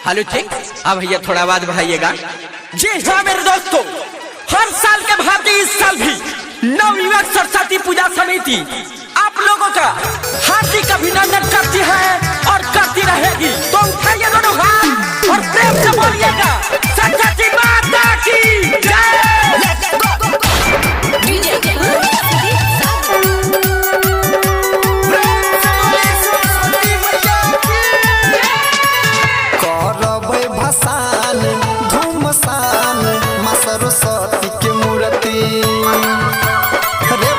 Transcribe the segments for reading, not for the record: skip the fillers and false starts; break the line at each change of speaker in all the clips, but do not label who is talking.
Hello check. अब भैया थोड़ा आवाज बढ़ाइएगा। जी हाँ मेरे दोस्तों, हर साल के भांति इस साल भी नवयुवक सरस्वती पूजा समिति आप लोगों का हार्दिक अभिनंदन करती है और करती रहेगी। तो उठाइए दोनों हाथ और प्रेम से बोलिएगा सरस्वती माता की जय।
सरस्वती के मूर्ति रे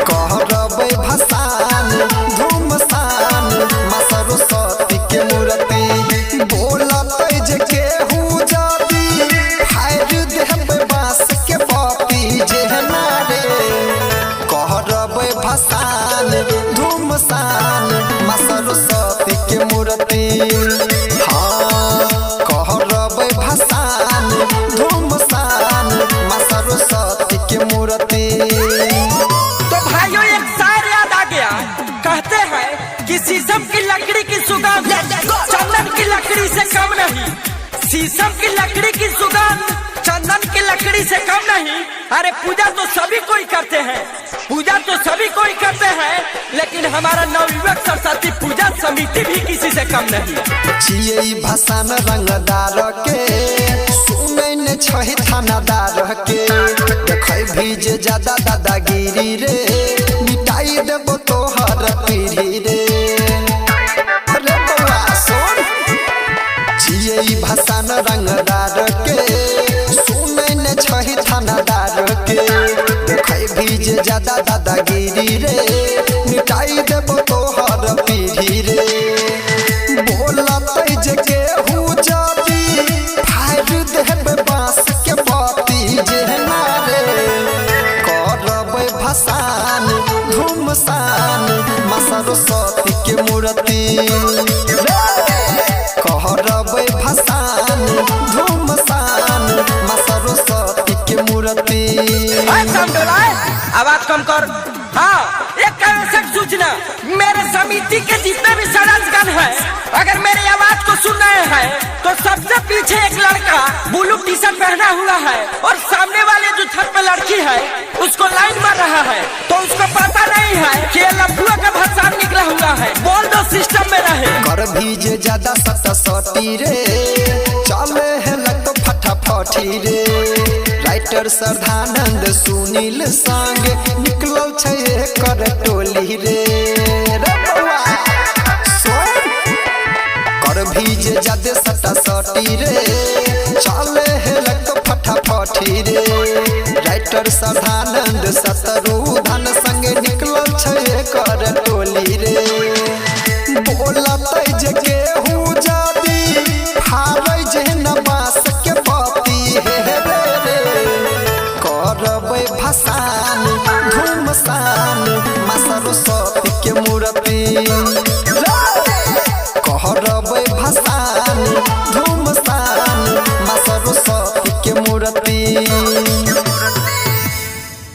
कहरबै भसान धूमसान माँ सरस्वती के मूर्ति बोलतै जे केहू जदी फाड़ि देबै बाँस के पपी जेहना रे कहरबै भसान धूमसान माँ सरस्वती के मूर्ति। हाँ कहरबै भसान धूमसान माँ सरस्वती के मूर्ति।
तो भाइयों एक शायर याद आ गया, कहते हैं कि शीशम की लकड़ी की सुगंध चंदन की लकड़ी से कम नहीं। शीशम की लकड़ी की सुगंध चंदन की लकड़ी से कम नहीं। अरे पूजा तो सभी कोई करते हैं, पूजा तो सभी कोई करते हैं, लेकिन हमारा नवयुवक सरस्वती पूजा समिति भी किसी से कम नहीं।
छियै भसान रंगदार के सुनै ने छहि थानादार के देखै भी जे ज्यादा दादागिरी रे मिटाई देबो तोहर पीढ़ी रे। रे बौआ सुन, छियै भसान रंगदार के सुनै ने छहि थानादार के देखै भी जे ज्यादा दादागिरी रे मिटाई देबो तोहर पीढ़ी रे। बोलतै जे केहू जदी फाड़ि देबै बाँस के पपी जेहना रे करबै भसान धूमसान माँ सरस्वती के मूर्ति। कहरबै भसान धूमसान माँ सरस्वती के मूर्ति।
आवाज कम कर। हाँ एक आवश्यक सूचना, मेरे समिति के जितने भी सदस्यगण हैं, अगर मेरी आवाज को सुन रहे हैं तो सबसे पीछे एक लड़का ब्लू टी शर्ट पहना हुआ है और सामने वाले जो छत पे लड़की है उसको लाइन मार रहा है, तो उसको पता नहीं है कि लफुआ का भसान निकला हुआ है। बोल दो सिस्टम में रहे।
कर भी जे ज्यादा सटी रे चले है लग तो फटाफटी रे। राइटर श्रद्धानंद सुनील संग निकलल छै कर टोली रे। कर भी जे ज्यादा सटी रे चले है लग तो फटाफटी रे। राइटर श्रद्धानंद शत्रुधन संग निकलल छै कर